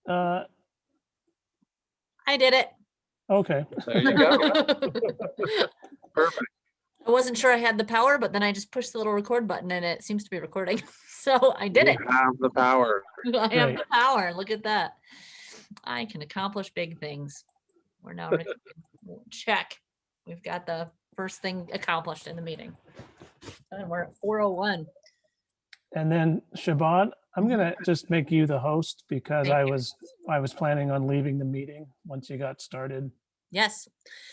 I did it. Okay. There you go. Perfect. I wasn't sure I had the power, but then I just pushed the little record button and it seems to be recording. So I did it. You have the power. I have Great. the power. Look at that. I can accomplish big things. We're now recording. Check. We've got the first thing accomplished in the meeting. And we're at 4:01. And then Siobhan, I'm gonna just make you the host because Thank I you. was planning on leaving the meeting once you got started. Yes.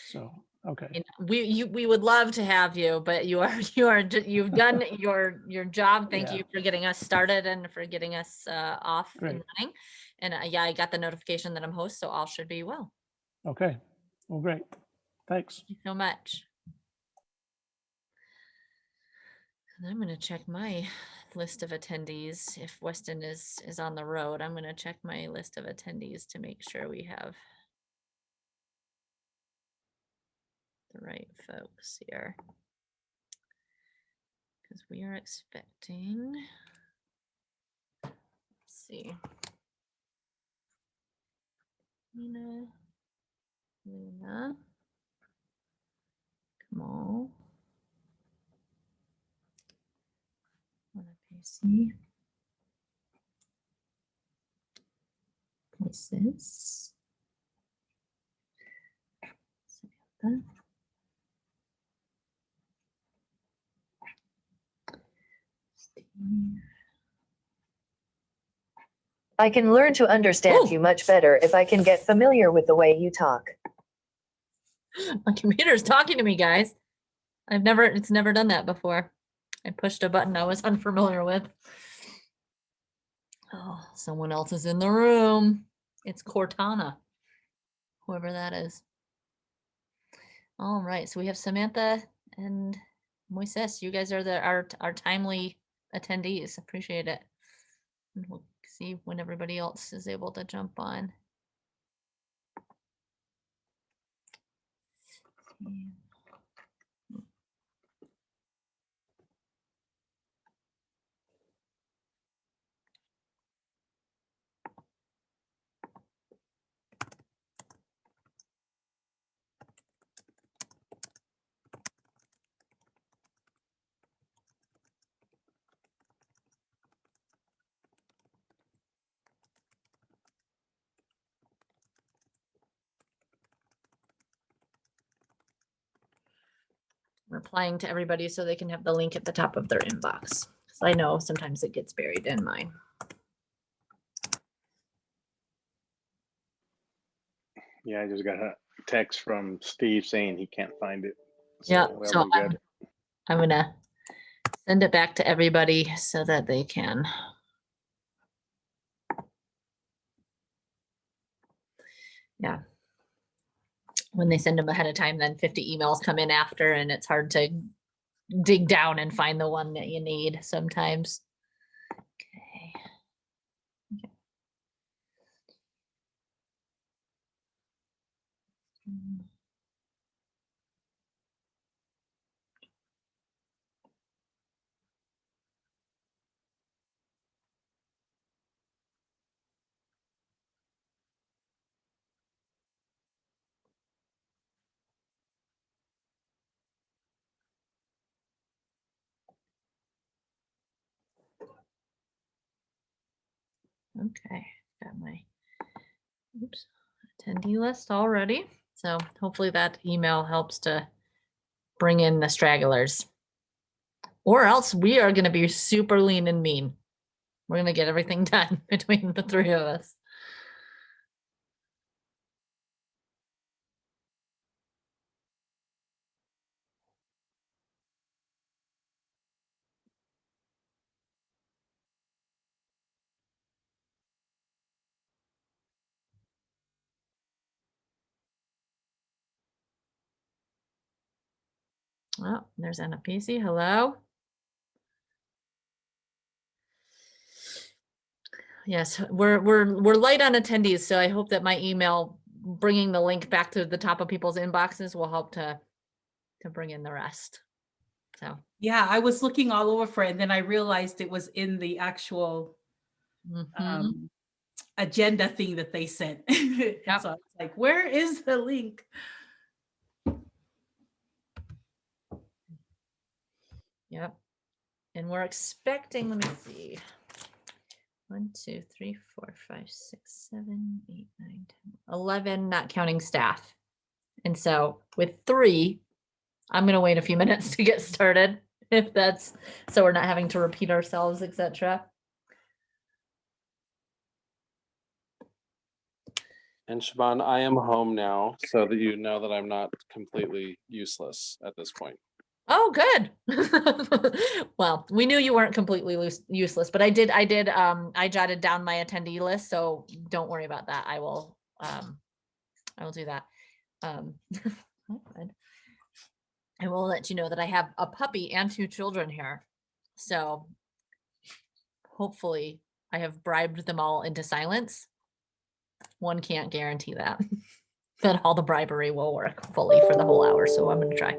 So, okay. And we would love to have you, but you've done your job. Thank Yeah. you for getting us started and for getting us off Great. and running. And yeah, I got the notification that I'm host, so all should be well. Okay. Well, great. Thanks. Thank you so much. And I'm going to check my list of attendees. If Weston is on the road, I'm going to check my list of attendees to make sure we have the right folks here. Because we are expecting, let's see, Lena, Kamal, PC, Places, Samantha, Steve. I can learn to understand you much better if I can get familiar with the way you talk. My computer's talking to me, guys. It's never done that before. I pushed a button I was unfamiliar with. Oh, someone else is in the room. It's Cortana, whoever that is. All right, so we have Samantha and Moises. You guys are our timely attendees. Appreciate it. And we'll see when everybody else is able to jump on. Replying to everybody so they can have the link at the top of their inbox. So I know sometimes it gets buried in mine. Yeah, I just got a text from Steve saying he can't find it. Yeah, well, so we're good. I'm gonna send it back to everybody so that they can. Yeah. When they send them ahead of time, then 50 emails come in after, and it's hard to dig down and find the one that you need sometimes. Okay. Okay, got my attendee list already. So hopefully that email helps to bring in the stragglers. Or else we are going to be super lean and mean. We're going to get everything done between the three of us. Oh, there's Anna Pacey. Hello. Yes, we're light on attendees, so I hope that my email bringing the link back to the top of people's inboxes will help to bring in the rest. So yeah, I was looking all over for it, and then I realized it was in the actual. mhm. agenda thing that they sent. And Yep. so I was like, where is the link? Yep. And we're expecting, let me see. 1, 2, 3, 4, 5, 6, 7, 8, 9, 10, 11, not counting staff. And so with 3, I'm going to wait a few minutes to get started, if that's, so we're not having to repeat ourselves, etc. And Siobhan, I am home now, so that you know that I'm not completely useless at this point. Oh, good. Well, we knew you weren't completely useless, but I jotted down my attendee list, so don't worry about that. I will do that. Oh, good. I will let you know that I have a puppy and 2 children here. So hopefully I have bribed them all into silence. One can't guarantee that, but all the bribery will work fully for the whole hour. So I'm going to try.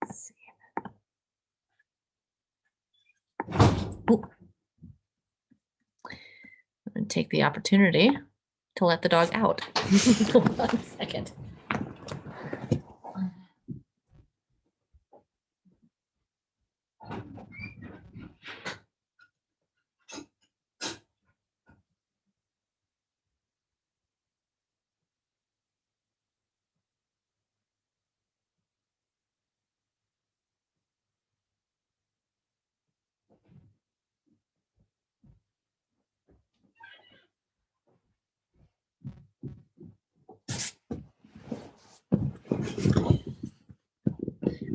Let's see. Ooh. I'm going to take the opportunity to let the dog out. Hold on a second.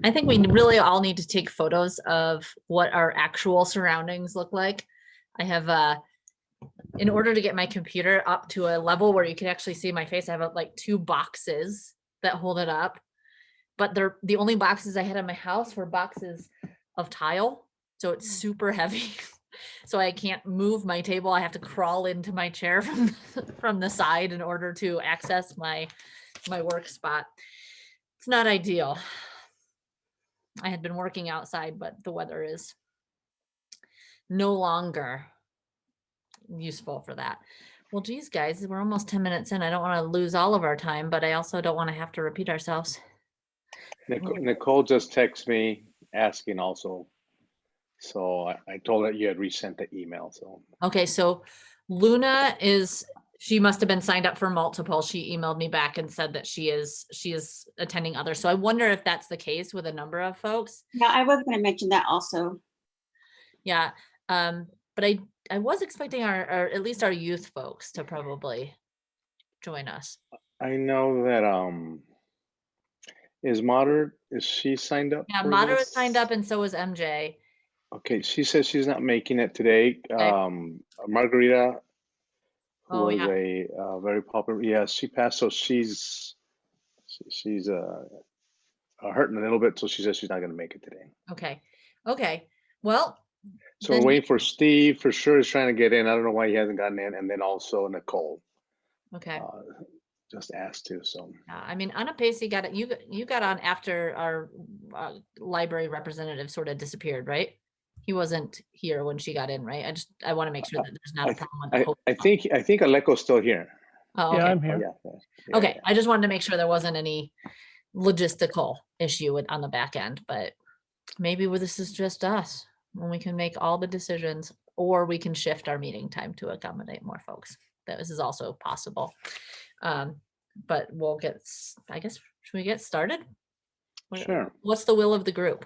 I think we really all need to take photos of what our actual surroundings look like. I have, in order to get my computer up to a level where you can actually see my face, I have like 2 boxes that hold it up. But they're the only boxes I had in my house were boxes of tile. So it's super heavy. So I can't move my table. I have to crawl into my chair from the side in order to access my work spot. It's not ideal. I had been working outside, but the weather is no longer useful for that. Well, geez, guys, we're almost 10 minutes in. I don't want to lose all of our time, but I also don't want to have to repeat ourselves. Nicole just texted me asking also. So I told her you had resent the email. So Okay, so Luna she must have been signed up for multiple. She emailed me back and said that she is attending others. So I wonder if that's the case with a number of folks. Yeah, I was going to mention that also. Yeah, but I was expecting our at least our youth folks to probably join us. I know that is she signed up? Yeah, for Madara this? signed up and so was MJ. Okay, she says she's not making it today. Okay. Margarita, who Oh, was yeah. a very popular, yeah, she passed, so she's hurting a little bit, so she says she's not going to make it today. Okay. Well, So we're waiting for Steve. For sure, is trying to get in. I don't know why he hasn't gotten in, and then also Nicole. okay. Just asked to. So Yeah, I mean, Anna Pacey you got on after our library representative sort of disappeared, right? He wasn't here when she got in, right? I want to make sure that there's not a problem with the host. I think Aleko's still here. Oh, Yeah, okay. I'm Oh, here. yeah. Okay, I just wanted to make sure there wasn't any logistical issue on the back end, but maybe this is just us when we can make all the decisions, or we can shift our meeting time to accommodate more folks. This is also possible. But we'll I guess, should we get started? Sure. What's the will of the group?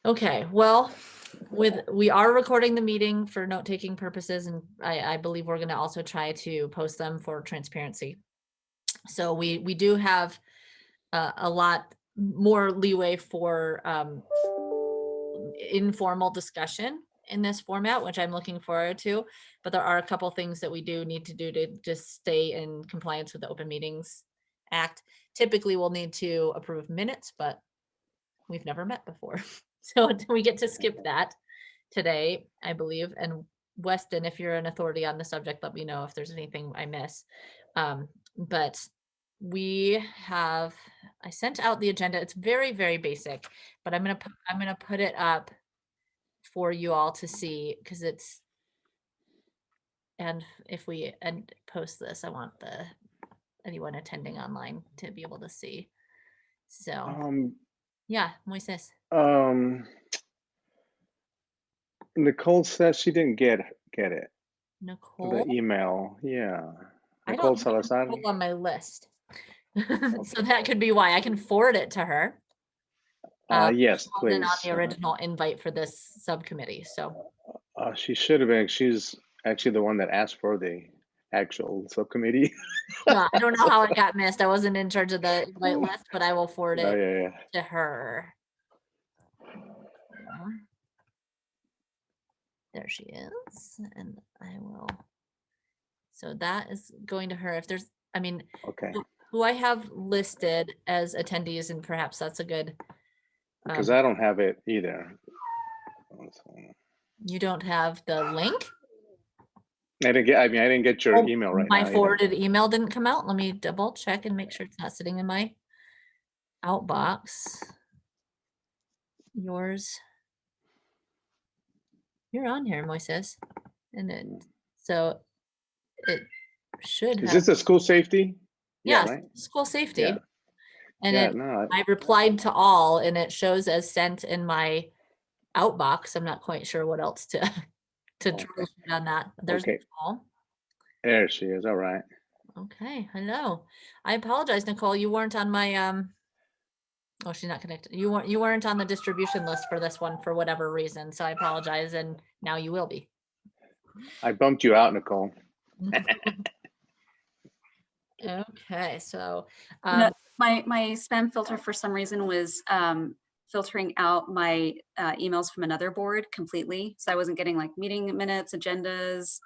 Okay, well, we are recording the meeting for note-taking purposes, and I believe we're going to also try to post them for transparency. So we do have a lot more leeway for informal discussion in this format, which I'm looking forward to. But there are a couple things that we do need to do to just stay in compliance with the Open Meetings Act. Typically, we'll need to approve minutes, but we've never met before. So we get to skip that today, I believe. And Weston, if you're an authority on the subject, let me know if there's anything I miss. But I sent out the agenda. It's very, very basic, but I'm gonna put it up for you all to see because it's, and if we post this, I want anyone attending online to be able to see. So yeah, Moises. Nicole says she didn't get it. Nicole. The email, yeah. I Nicole don't have Salazar. Nicole on my list. So that could be why. I can forward it to her. Yes, She wasn't please. on the original invite for this subcommittee, so. She should have been. She's actually the one that asked for the actual subcommittee. No, I don't know how it got missed. I wasn't in charge of the invite list, but I will forward Oh, it yeah. to her. There she is, and I will. So that is going to her. If there's, I mean, Okay. who I have listed as attendees, and perhaps that's a good. Because I don't have it either. You don't have the link? I didn't get your Oh, email right my now. either. forwarded email didn't come out. Let me double check and make sure it's not sitting in my outbox. Yours. You're on here, Moises. And so it should Is have. this a school safety? Yeah, right. school safety. Yeah. And Yeah, it, no. I replied to all and it shows as sent in my outbox. I'm not quite sure what else to Okay. troubleshoot on that. There's Okay. Nicole. There she is. All right. Okay, hello. I apologize, Nicole. You weren't on my oh, she's not connected. You weren't on the distribution list for this one for whatever reason. So I apologize, and now you will be. I bumped you out, Nicole. Okay, so my spam filter for some reason was filtering out my emails from another board completely. So I wasn't getting like meeting minutes, agendas,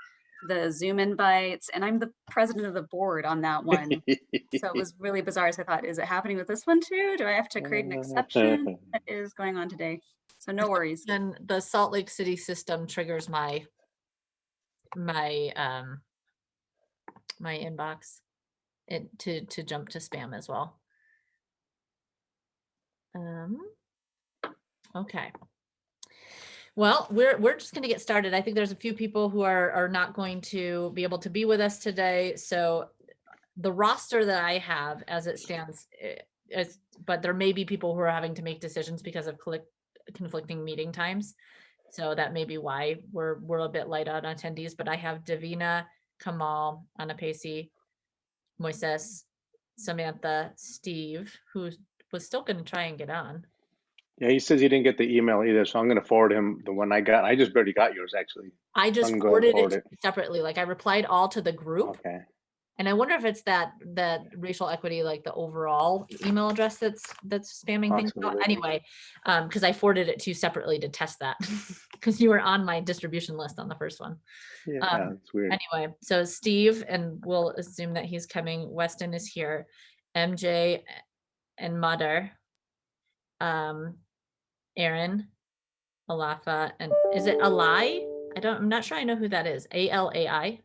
the Zoom invites, and I'm the president of the board on that one. So it was really bizarre. So I thought, is it happening with this one too? Do I have to create an exception? What is going on today? So no worries. Then the Salt Lake City system triggers my inbox to jump to spam as well. Okay. Well, we're just going to get started. I think there's a few people who are not going to be able to be with us today. So the roster that I have as it stands, but there may be people who are having to make decisions because of conflicting meeting times. So that may be why we're a bit light on attendees. But I have Davina, Kamal, Anna Pacey, Moises, Samantha, Steve, who was still going to try and get on. Yeah, he says he didn't get the email either, so I'm going to forward him the one I got. I just barely got yours, actually. I just I'm gonna forwarded forward it separately. Like I replied all to the group. Okay. And I wonder if it's that racial equity, like the overall email address that's spamming things out. Possibly. Anyway, because I forwarded it to you separately to test that because you were on my distribution list on the first one. Yeah, it's weird. Anyway, so Steve, and we'll assume that he's coming. Weston is here. MJ and Mother. Aaron, Alafa, and is it Alai? I'm not sure I know who that is. ALAI.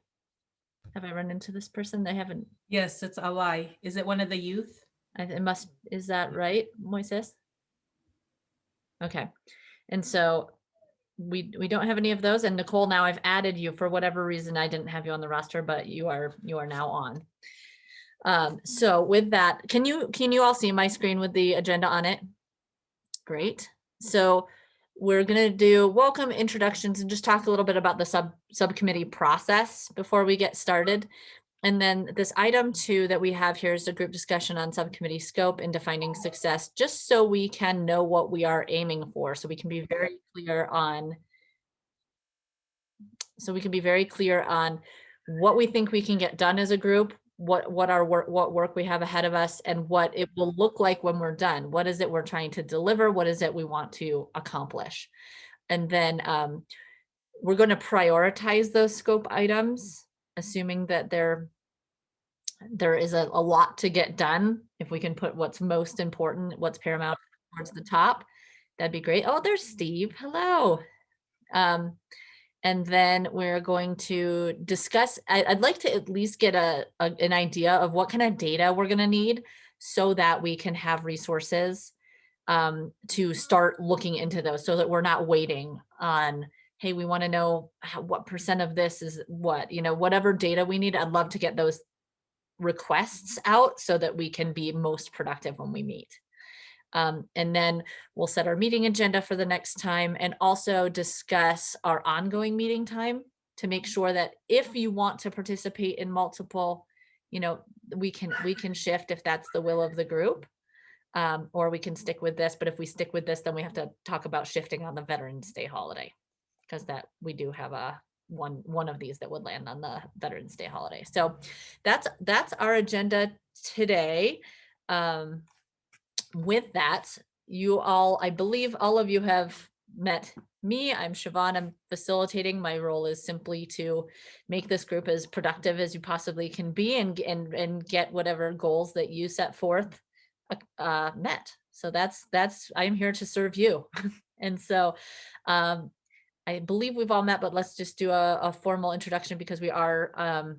Have I run into this person? They haven't. Yes, it's Alai. Is it one of the youth? It must, is that right, Moises? Okay. And so we don't have any of those. And Nicole, now I've added you. For whatever reason, I didn't have you on the roster, but you are now on. So with that, can you all see my screen with the agenda on it? Great. So we're going to do welcome introductions and just talk a little bit about the subcommittee process before we get started. And then this item 2 that we have here is a group discussion on subcommittee scope and defining success, just so we can know what we are aiming for. So we can be very clear on what we think we can get done as a group, what work we have ahead of us, and what it will look like when we're done. What is it we're trying to deliver? What is it we want to accomplish? And then we're going to prioritize those scope items, assuming that there is a lot to get done. If we can put what's most important, what's paramount towards the top, that'd be great. Oh, there's Steve. Hello. And then we're going to discuss, I'd like to at least get an idea of what kind of data we're gonna need so that we can have resources to start looking into those, so that we're not waiting on, hey, we wanna know what percent of this is what, whatever data we need. I'd love to get those requests out so that we can be most productive when we meet. And then we'll set our meeting agenda for the next time and also discuss our ongoing meeting time to make sure that if you want to participate in multiple, we can shift if that's the will of the group, or we can stick with this. But if we stick with this, then we have to talk about shifting on the Veterans Day holiday, because that we do have one of these that would land on the Veterans Day holiday. So that's our agenda today. With that, I believe all of you have met me. I'm Siobhan. I'm facilitating. My role is simply to make this group as productive as you possibly can be and get whatever goals that you set forth met. So that's I'm here to serve you. And so I believe we've all met, but let's just do a formal introduction because we are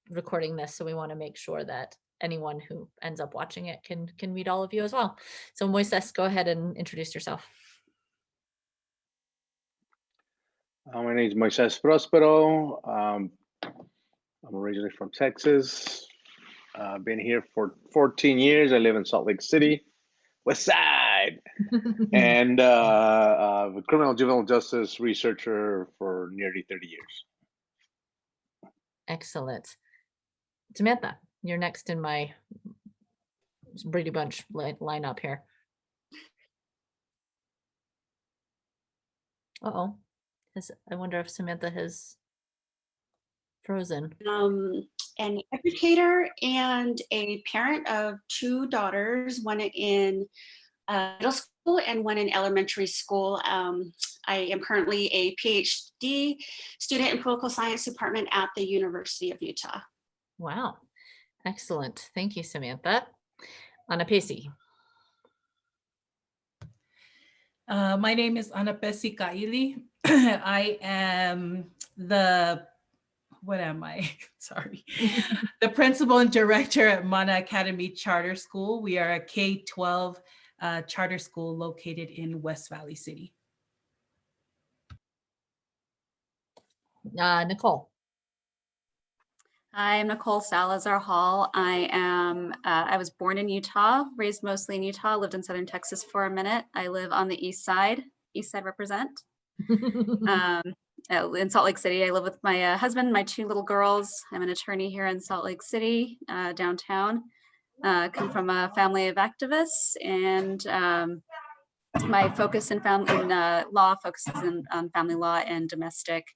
recording this. So we want to make sure that anyone who ends up watching it can meet all of you as well. So Moises, go ahead and introduce yourself. My name is Moises Prospero. I'm originally from Texas. I've been here for 14 years. I live in Salt Lake City, West Side, and a criminal juvenile justice researcher for nearly 30 years. Excellent. Samantha, you're next in my Brady Bunch lineup here. Uh-oh. I wonder if Samantha has frozen. An educator and a parent of 2 daughters, one in middle school and one in elementary school. I am currently a PhD student in political science department at the University of Utah. Wow. Excellent. Thank you, Samantha. Anna Pacey. My name is Anna Pesi Kaili. I am Sorry. The principal and director at Mana Academy Charter School. We are a K-12 charter school located in West Valley City. Nicole. I'm Nicole Salazar Hall. I was born in Utah, raised mostly in Utah, lived in Southern Texas for a minute. I live on the East Side represent. In Salt Lake City. I live with my husband, my 2 little girls. I'm an attorney here in Salt Lake City, downtown. Come from a family of activists, and my focus in law focuses on family law and domestic.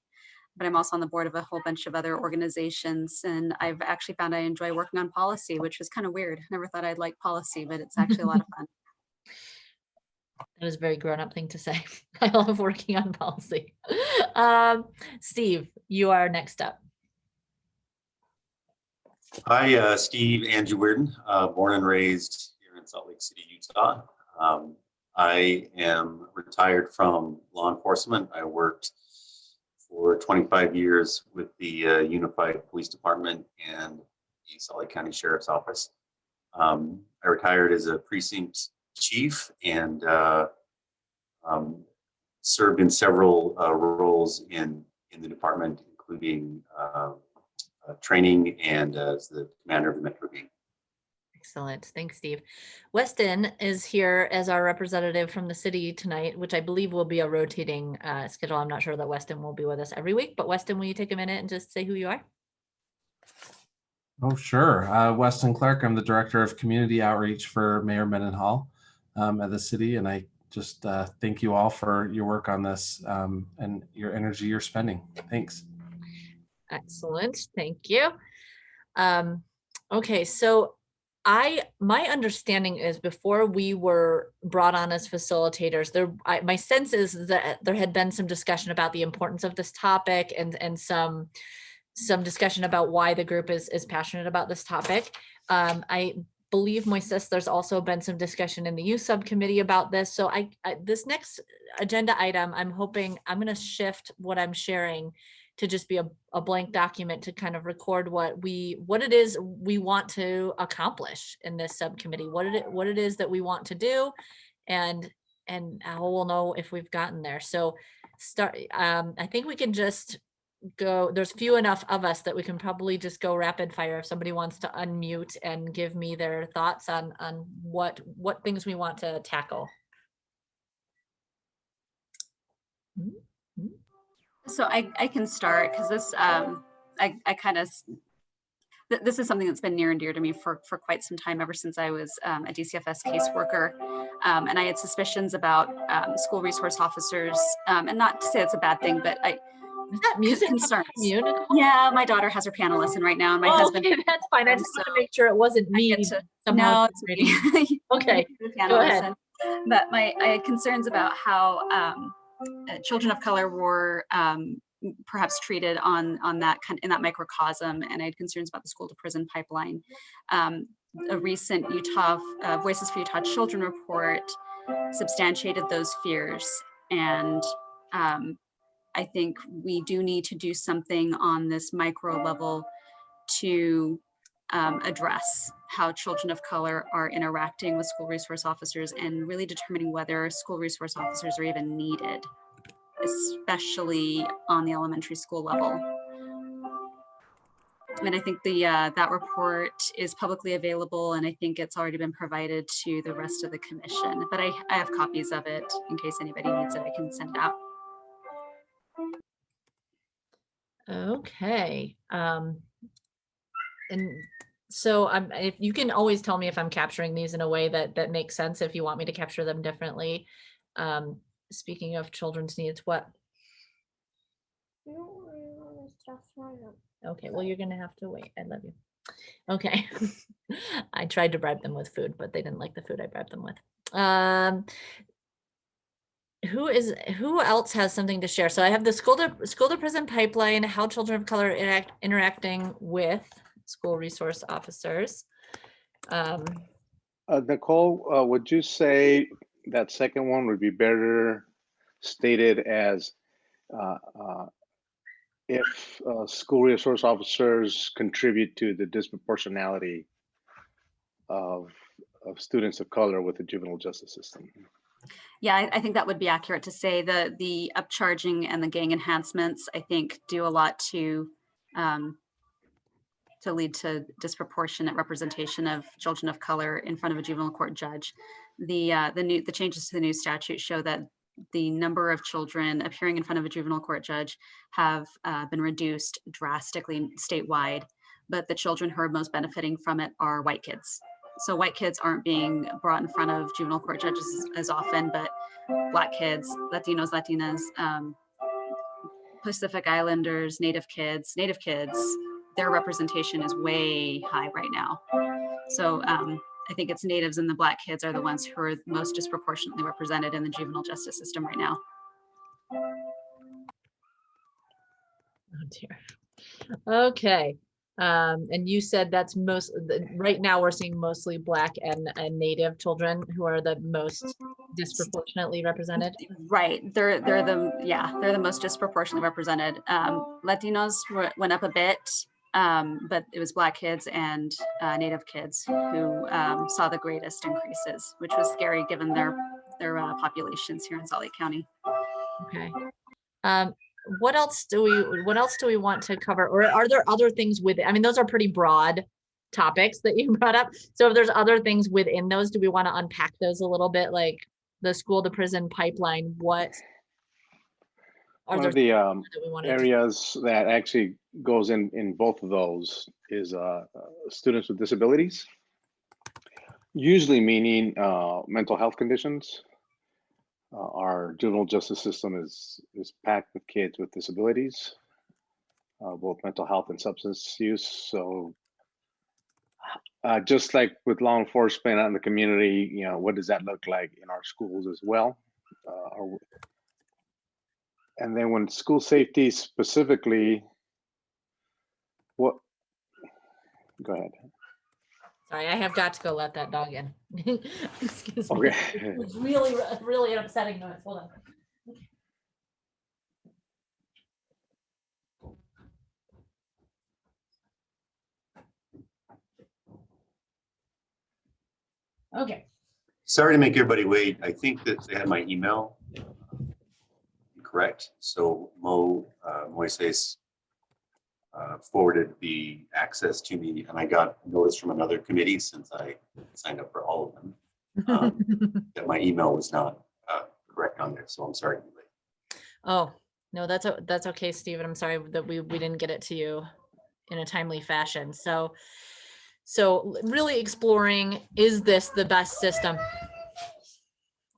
But I'm also on the board of a whole bunch of other organizations, and I've actually found I enjoy working on policy, which was kind of weird. Never thought I'd like policy, but it's actually a lot of fun. That is a very grown-up thing to say. I love working on policy. Steve, you are next up. Hi, Steve Andrew Weirden, born and raised here in Salt Lake City, Utah. I am retired from law enforcement. I worked for 25 years with the Unified Police Department and the Salt Lake County Sheriff's Office. I retired as a precinct chief and served in several roles in the department, including training and as the commander of the Metro Gang. Excellent. Thanks, Steve. Weston is here as our representative from the city tonight, which I believe will be a rotating schedule. I'm not sure that Weston will be with us every week, but Weston, will you take a minute and just say who you are? Oh, sure. Weston Clark. I'm the Director of Community Outreach for Mayor Mendenhall at the city. And I just thank you all for your work on this and your energy you're spending. Thanks. Excellent. Thank you. Okay, so my understanding is before we were brought on as facilitators, my sense is that there had been some discussion about the importance of this topic and some discussion about why the group is passionate about this topic. believe, Moises, there's also been some discussion in the youth subcommittee about this. So this next agenda item, I'm hoping I'm going to shift what I'm sharing to just be a blank document to kind of record what it is we want to accomplish in this subcommittee, what it is that we want to do, and how we'll know if we've gotten there. So I think we can just go, there's few enough of us that we can probably just go rapid fire if somebody wants to unmute and give me their thoughts on what things we want to tackle. So I can start because this this is something that's been near and dear to me for quite some time, ever since I was a DCFS caseworker. And I had suspicions about school resource officers, and not to say it's a bad thing, but Is that music concerns. from you, Nicole? Yeah, my daughter has her piano lesson right now, and my husband. Okay, that's fine. I just want to make sure it wasn't me. No, it's me. Okay, piano go ahead. lesson. But I had concerns about how children of color were perhaps treated in that microcosm, and I had concerns about the school to prison pipeline. A recent Voices for Utah Children report substantiated those fears, and I think we do need to do something on this micro level to address how children of color are interacting with school resource officers and really determining whether school resource officers are even needed, especially on the elementary school level. And I think that report is publicly available, and I think it's already been provided to the rest of the commission, but I have copies of it in case anybody needs it. I can send it out. Okay. And so if you can always tell me if I'm capturing these in a way that makes sense, if you want me to capture them differently. Speaking of children's needs, what? Okay, well, you're gonna have to wait. I love you. Okay. I tried to bribe them with food, but they didn't like the food I bribed them with. Who else has something to share? So I have the school to prison pipeline, how children of color interacting with school resource officers. Nicole, would you say that second one would be better stated as if school resource officers contribute to the disproportionality of students of color with the juvenile justice system? Yeah, I think that would be accurate to say the upcharging and the gang enhancements, I think, do a lot to lead to disproportionate representation of children of color in front of a juvenile court judge. The changes to the new statute show that the number of children appearing in front of a juvenile court judge have been reduced drastically statewide, but the children who are most benefiting from it are white kids. So white kids aren't being brought in front of juvenile court judges as often, but Black kids, Latinos, Latinas, Pacific Islanders, Native kids, their representation is way high right now. So I think it's Natives and the Black kids are the ones who are most disproportionately represented in the juvenile justice system right now. Oh dear. Okay. And you said that's right now we're seeing mostly Black and Native children who are the most disproportionately represented. Right, they're the most disproportionately represented. Latinos went up a bit, but it was Black kids and Native kids who saw the greatest increases, which was scary given their populations here in Salt Lake County. Okay. What else do we want to cover, or are there other things with it? I mean, those are pretty broad topics that you brought up. So if there's other things within those, do we want to unpack those a little bit, like the school to prison pipeline? What are one of the areas that actually goes in both of those is students with disabilities, usually meaning mental health conditions. Our juvenile justice system is packed with kids with disabilities, both mental health and substance use. So just like with law enforcement out in the community, what does that look like in our schools as well? And then when school safety specifically, go ahead. Sorry, sorry. I have got to go let that dog in. Excuse me. Okay. It's really, really an upsetting noise. Hold on. Okay. Sorry to make everybody wait. I think that they had my email correct. So Moises forwarded the access to me, and I got notice from another committee since I signed up for all of them that my email was not correct on there. So I'm sorry to be late. Oh, no, that's okay, Stephen. I'm sorry that we didn't get it to you in a timely fashion. So really exploring, is this the best system?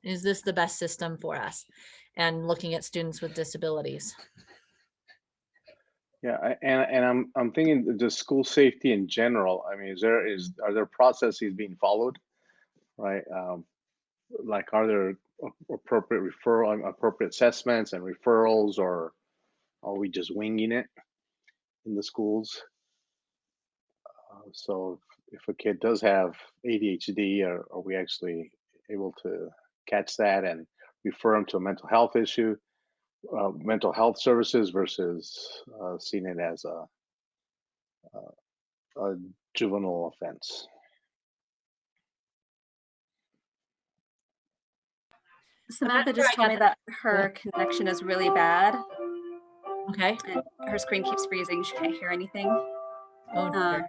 Is this the best system for us? And looking at students with disabilities. Yeah, and I'm thinking the school safety in general. I mean, are there processes being followed, right? Like, are there appropriate assessments and referrals, or are we just winging it in the schools? So if a kid does have ADHD, are we actually able to catch that and refer them to a mental health issue, mental health services, versus seeing it as a juvenile offense? Samantha just told me that her connection is really bad. Okay. And her screen keeps freezing. She can't hear anything. Oh, dear.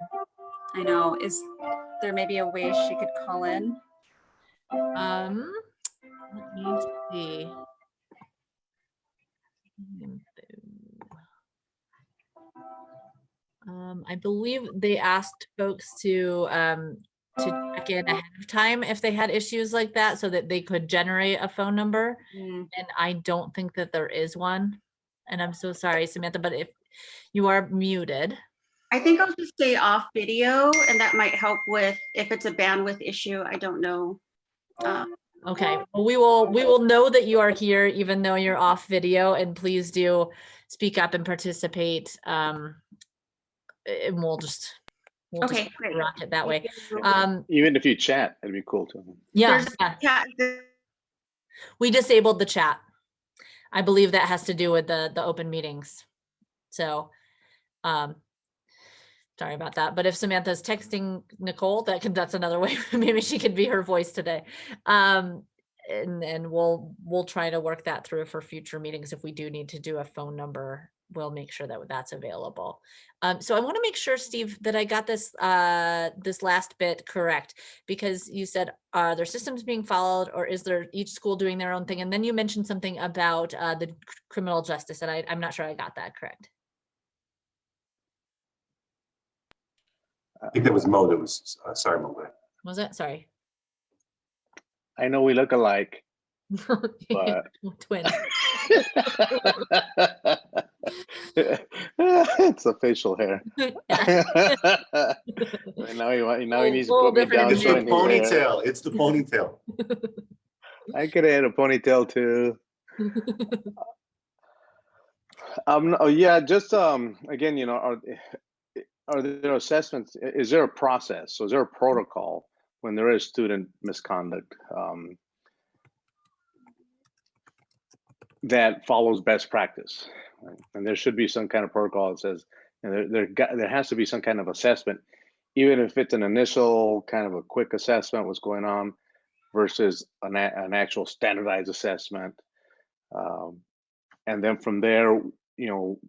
I know. Is there maybe a way she could call in? Let me see. I believe they asked folks to check in ahead of time if they had issues like that, so that they could generate a phone number. And I don't think that there is one. And I'm so sorry, Samantha, but if you are muted. I think I'll just stay off video, and that might help with if it's a bandwidth issue. I don't know. Okay, well, we will know that you are here even though you're off video, and please do speak up and participate. And we'll just Okay, great. rock it that way. Even if you chat, it'd be cool too. Yeah, Yeah. we disabled the chat. I believe that has to do with the open meetings. So, sorry about that. But if Samantha's texting Nicole, that's another way. Maybe she could be her voice today. And we'll try to work that through for future meetings. If we do need to do a phone number, we'll make sure that that's available. So I want to make sure, Steve, that I got this this last bit correct, because you said, are there systems being followed, or is there each school doing their own thing? And then you mentioned something about the criminal justice, and I'm not sure I got that correct. I think that was Mo that was, sorry, Mo. Was it? Sorry. I know we look alike, but twins. It's a facial hair. Now he needs to put me down. It's the ponytail. It's the ponytail. I could have had a ponytail too. Oh yeah, just again, are there assessments? Is there a process? So is there a protocol when there is student misconduct that follows best practice? Right? And there should be some kind of protocol that says, there has to be some kind of assessment, even if it's an initial kind of a quick assessment, what's going on, versus an actual standardized assessment. And then from there,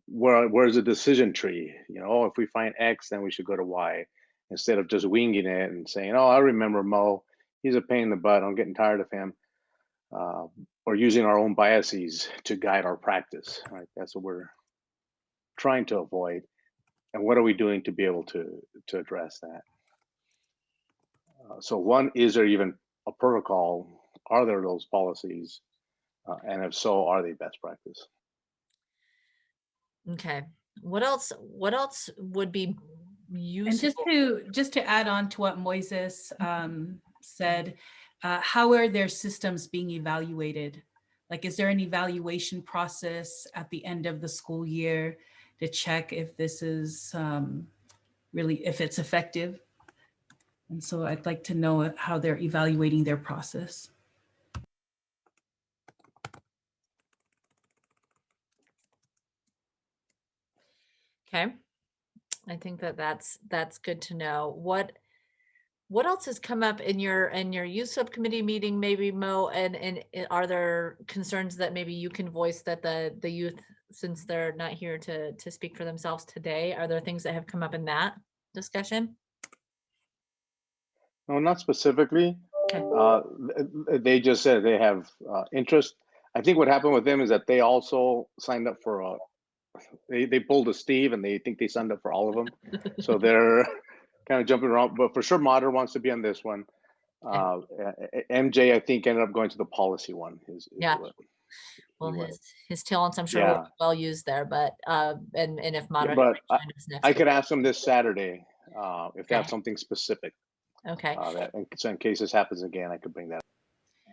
where's the decision tree? If we find X, then we should go to Y, instead of just winging it and saying, oh, I remember Mo, he's a pain in the butt, I'm getting tired of him. Or using our own biases to guide our practice, right? That's what we're trying to avoid. And what are we doing to be able to address that? So one, is there even a protocol? Are there those policies? And if so, are they best practice? Okay. What else would be useful? And just to add on to what Moises said, how are their systems being evaluated? Like, is there an evaluation process at the end of the school year to check if this is really, if it's effective? And so I'd like to know how they're evaluating their process. Okay. I think that's good to know. What else has come up in your youth subcommittee meeting, maybe Mo, and are there concerns that maybe you can voice that the youth, since they're not here to speak for themselves today, are there things that have come up in that discussion? No, not specifically. Okay. They just said they have interest. I think what happened with them is that they also signed up for they pulled a Steve and they think they signed up for all of them. So they're kind of jumping around, but for sure Mater wants to be on this one. MJ, I think, ended up going to the policy one. Yeah. Well, his talents, I'm sure, will be well used there, but and if Mater Yeah, but join us next I week. could ask them this Saturday if they have Okay. something specific. Okay. So in case this happens again, I could bring that up.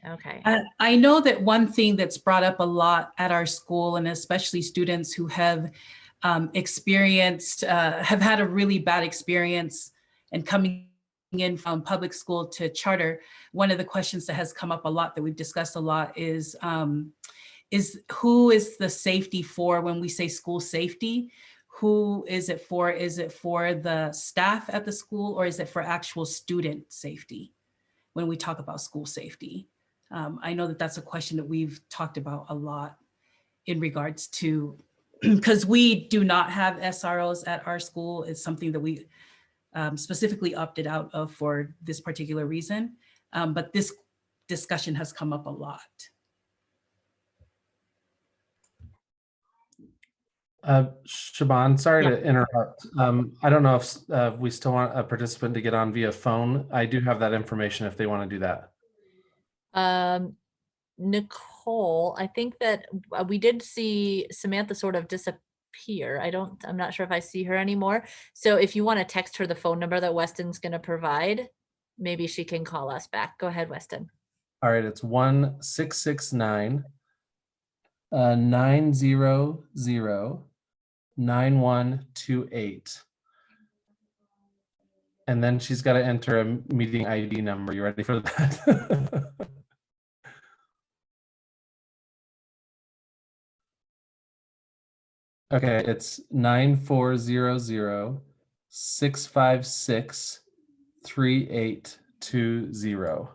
Okay. I know that one thing that's brought up a lot at our school, and especially students who have have had a really bad experience and coming in from public school to charter, one of the questions that has come up a lot that we've discussed a lot is who is the safety for when we say school safety? Who is it for? Is it for the staff at the school, or is it for actual student safety when we talk about school safety? I know that that's a question that we've talked about a lot in regards to, because we do not have SROs at our school. It's something that we specifically opted out of for this particular reason. But this discussion has come up a lot. Shaban, sorry to interrupt. I don't know if we still want a participant to get on via phone. I do have that information if they want to do that. Nicole, I think that we did see Samantha sort of disappear. I'm not sure if I see her anymore. So if you want to text her the phone number that Weston's going to provide, maybe she can call us back. Go ahead, Weston. All right, it's 1-669 900 9128. And then she's got to enter a meeting ID number. You ready for that? Okay, it's 9400 656 3820.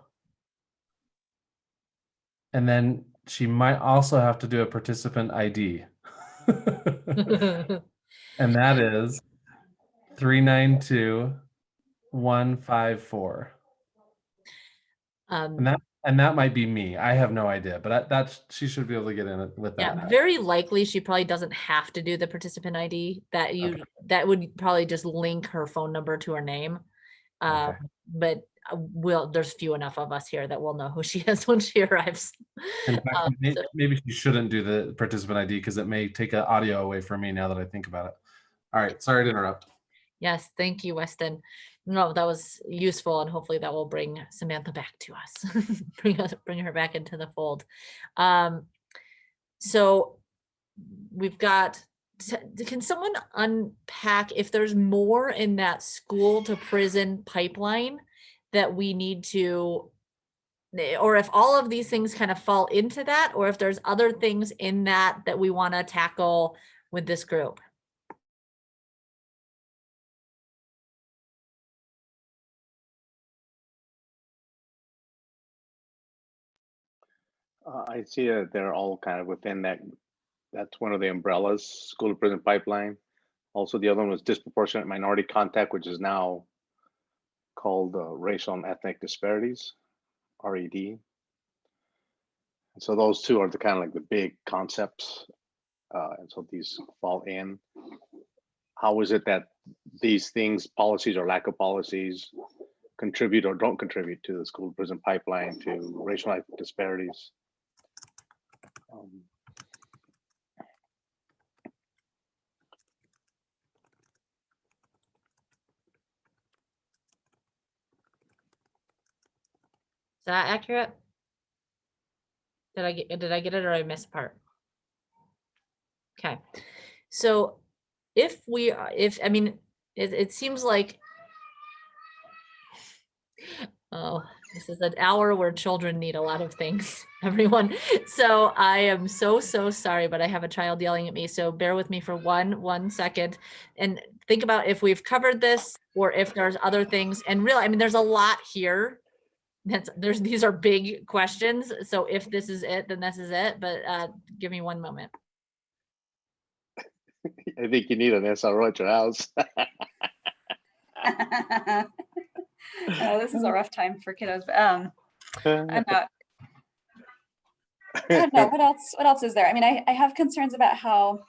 And then she might also have to do a participant ID. And that is 392154. And that might be me. I have no idea, but that's she should be able to get in with that. Yeah, very likely she probably doesn't have to do the participant ID. That would probably just link her phone number to her name. Okay. But there's few enough of us here that will know who she is when she arrives. In fact, maybe she shouldn't do the participant ID because it may take an audio away from me now that I think about it. All right, sorry to interrupt. Yes, thank you, Weston. No, that was useful, and hopefully that will bring Samantha back to us, bring her back into the fold. So we've got. Can someone unpack if there's more in that school to prison pipeline that we need to, or if all of these things kind of fall into that, or if there's other things in that we want to tackle with this group? I see that they're all kind of within that. That's one of the umbrellas, school to prison pipeline. Also, the other one was disproportionate minority contact, which is now called racial and ethnic disparities, RED. And so those two are the kind of like the big concepts. And so these fall in. How is it that these things, policies or lack of policies, contribute or don't contribute to the school to prison pipeline, to racial and ethnic disparities? Is that accurate? Did I get it, or I missed a part? Okay, so it seems like Oh, this is an hour where children need a lot of things, everyone. So I am so sorry, but I have a child yelling at me. So bear with me for one second and think about if we've covered this or if there's other things. And really, I mean, there's a lot here. These are big questions. So if this is it, then this is it. But give me one moment. I think you need an SRO at your house. Oh, this is a rough time for kiddos. But, I'm not. I don't know what else. What else is there? I mean, I have concerns about how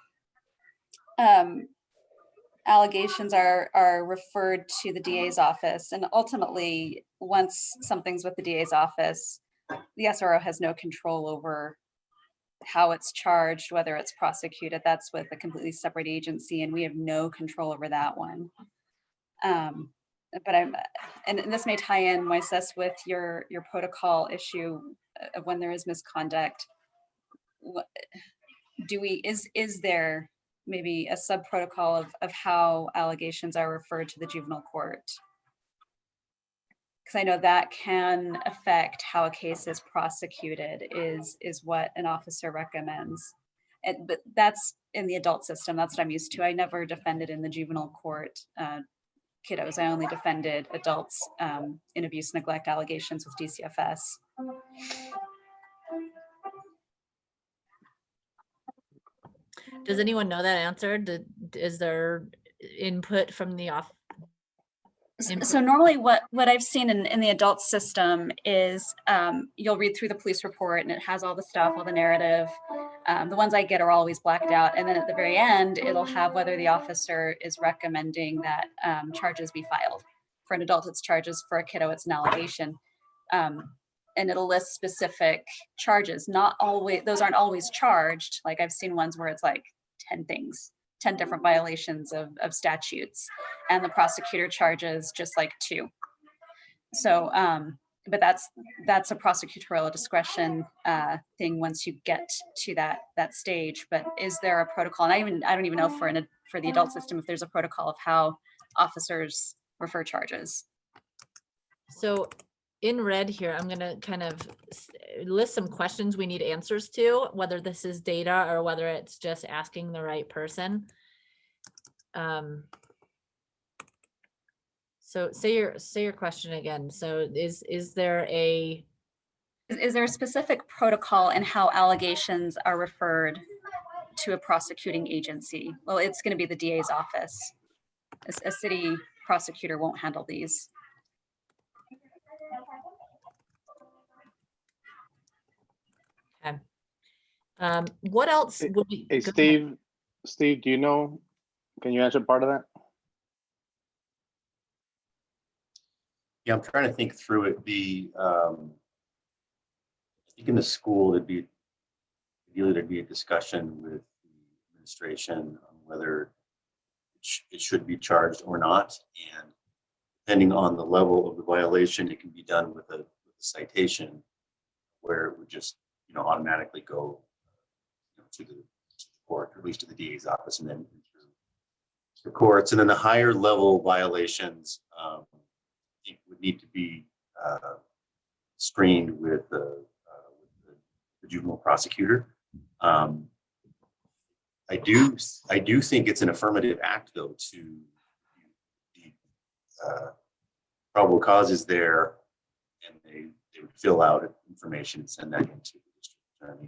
allegations are referred to the DA's office, and ultimately, once something's with the DA's office, the SRO has no control over how it's charged, whether it's prosecuted. That's with a completely separate agency, and we have no control over that one. But and this may tie in, Moises, with your protocol issue of when there is misconduct. Is there maybe a sub protocol of how allegations are referred to the juvenile court? Because I know that can affect how a case is prosecuted, is what an officer recommends. But that's in the adult system. That's what I'm used to. I never defended in the juvenile court kiddos. I only defended adults in abuse neglect allegations with DCFS. Does anyone know that answer? Is there input from the office? So normally what I've seen in the adult system is you'll read through the police report and it has all the stuff, all the narrative. The ones I get are always blacked out. And then at the very end, it'll have whether the officer is recommending that charges be filed. For an adult, it's charges. For a kiddo, it's an allegation. And it'll list specific charges. Not always, those aren't always charged. Like I've seen ones where it's like 10 things. 10 different violations of statutes, and the prosecutor charges just like 2. So, but that's a prosecutorial discretion thing once you get to that stage. But is there a protocol? And I don't even know for the adult system if there's a protocol of how officers refer charges. So in red here, I'm going to kind of list some questions we need answers to, whether this is data or whether it's just asking the right person. So say your question again. So is there a specific protocol in how allegations are referred to a prosecuting agency? Well, it's going to be the DA's office. A city prosecutor won't handle these. Okay. What else would be? Hey, Steve, do you know? Can you answer part of that? Yeah, I'm trying to think through it. I think in the school, there'd be a discussion with the administration on whether it should be charged or not, and depending on the level of the violation, it can be done with a citation, where it would just automatically go to the court, or at least to the DA's office, and then through the courts. And then the higher level violations would need to be screened with the juvenile prosecutor. I do think it's an affirmative act, though, to the probable causes there, and they would fill out information and send that into the district attorney.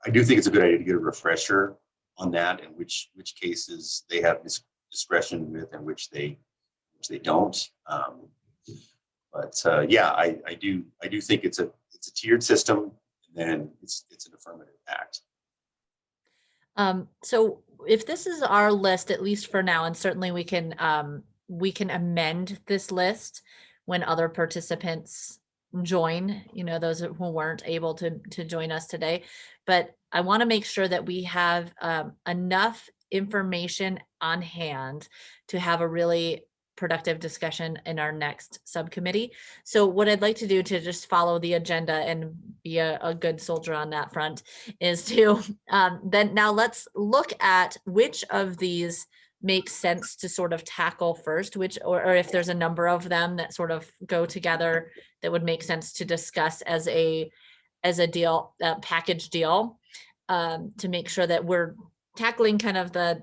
I do think it's a good idea to get a refresher on that, and which cases they have discretion with and which they don't. Yeah, I do think it's a tiered system, and then it's an affirmative act. So if this is our list, at least for now, and certainly we can amend this list when other participants join, those who weren't able to join us today. But I want to make sure that we have enough information on hand to have a really productive discussion in our next subcommittee. So what I'd like to do to just follow the agenda and be a good soldier on that front is to then now let's look at which of these makes sense to sort of tackle first, which, or if there's a number of them that sort of go together that would make sense to discuss as a deal, package deal, to make sure that we're tackling kind of the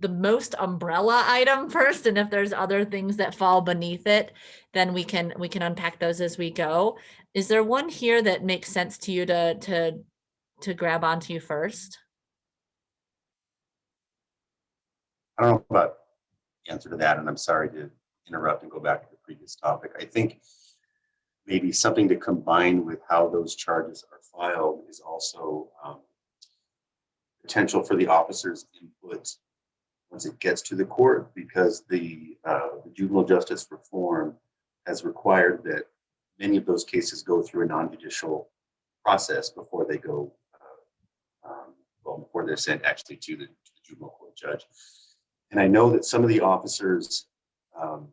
most umbrella item first, and if there's other things that fall beneath it, then we can unpack those as we go. Is there one here that makes sense to you to grab onto you first? I don't know about the answer to that, and I'm sorry to interrupt and go back to the previous topic. I think maybe something to combine with how those charges are filed is also potential for the officer's input once it gets to the court, because the juvenile justice reform has required that many of those cases go through a non-judicial process before they go, before they're sent actually to the juvenile court judge. And I know that some of the officers, kind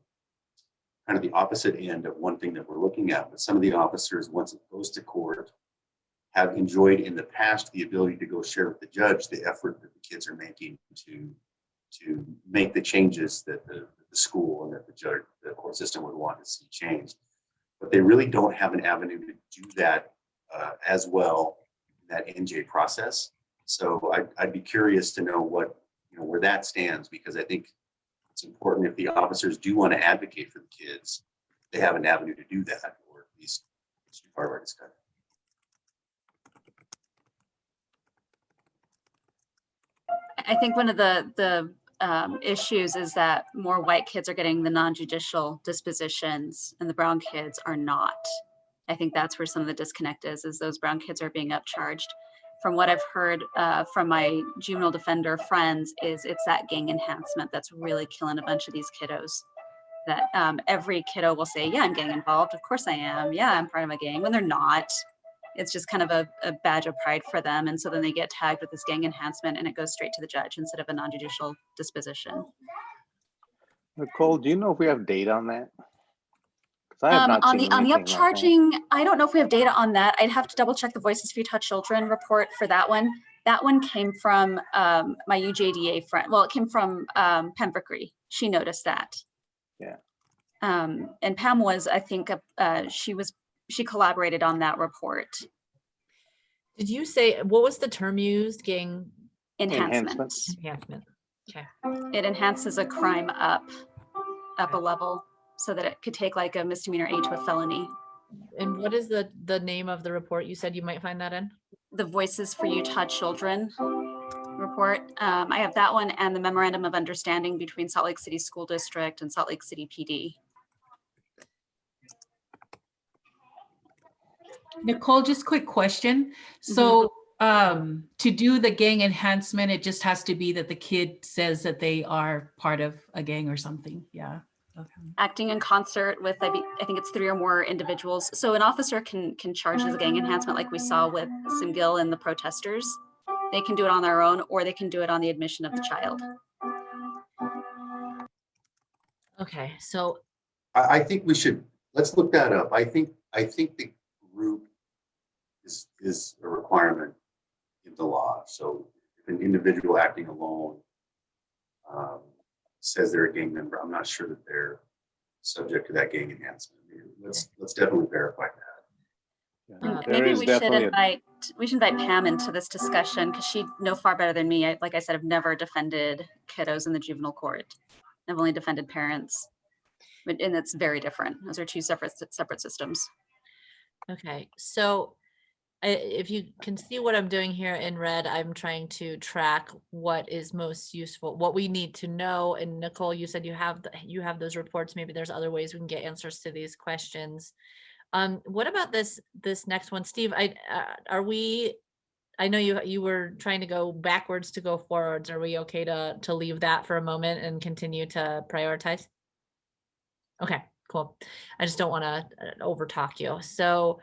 of the opposite end of one thing that we're looking at, but some of the officers, once it goes to court, have enjoyed in the past the ability to go share with the judge the effort that the kids are making to make the changes that the school and that the court system would want to see changed. But they really don't have an avenue to do that as well in that NJ process. So I'd be curious to know what, where that stands, because I think it's important if the officers do want to advocate for the kids, they have an avenue to do that, or at least it's part of our discussion. I think one of the issues is that more white kids are getting the non-judicial dispositions and the brown kids are not. I think that's where some of the disconnect is those brown kids are being upcharged. From what I've heard from my juvenile defender friends, is it's that gang enhancement that's really killing a bunch of these kiddos. That every kiddo will say, yeah, I'm gang involved. Of course I am. Yeah, I'm part of a gang, when they're not. It's just kind of a badge of pride for them. And so then they get tagged with this gang enhancement and it goes straight to the judge instead of a non-judicial disposition. Nicole, do you know if we have data on that? I have not on seen the anything upcharging, like I don't know if we have data on that. I'd have to double check the Voices for Utah Children report for that one. That one came from my UJDA friend. Well, it came from Pembroke. She noticed that. Yeah. And Pam was, I think, she collaborated on that report. Did you say, what was the term used? Gang Enhancement. Enhancement. Okay. It enhances a crime up a level, so that it could take like a misdemeanor A to a felony. And what is the name of the report you said you might find that in? The Voices for Utah Children report. I have that one and the Memorandum of Understanding between Salt Lake City School District and Salt Lake City PD. Nicole, just quick question. So to do the gang enhancement, it just has to be that the kid says that they are part of a gang or something. Yeah. Okay. Acting in concert with, I think it's 3 or more individuals. So an officer can charge as a gang enhancement, like we saw with Simgil and the protesters. They can do it on their own, or they can do it on the admission of the child. Okay, so I think we should, let's look that up. I think the group is a requirement in the law. So if an individual acting alone says they're a gang member, I'm not sure that they're subject to that gang enhancement. Let's definitely verify that. Maybe we should invite Pam into this discussion, because she'd know far better than me. Like I said, I've never defended kiddos in the juvenile court. I've only defended parents, and it's very different. Those are 2 separate systems. okay, so if you can see what I'm doing here in red, I'm trying to track what is most useful, what we need to know. And Nicole, you said you have those reports. Maybe there's other ways we can get answers to these questions. What about this next one, Steve? I know you were trying to go backwards to go forwards. Are we okay to leave that for a moment and continue to prioritize? Okay, cool. I just don't want to overtalk you. So,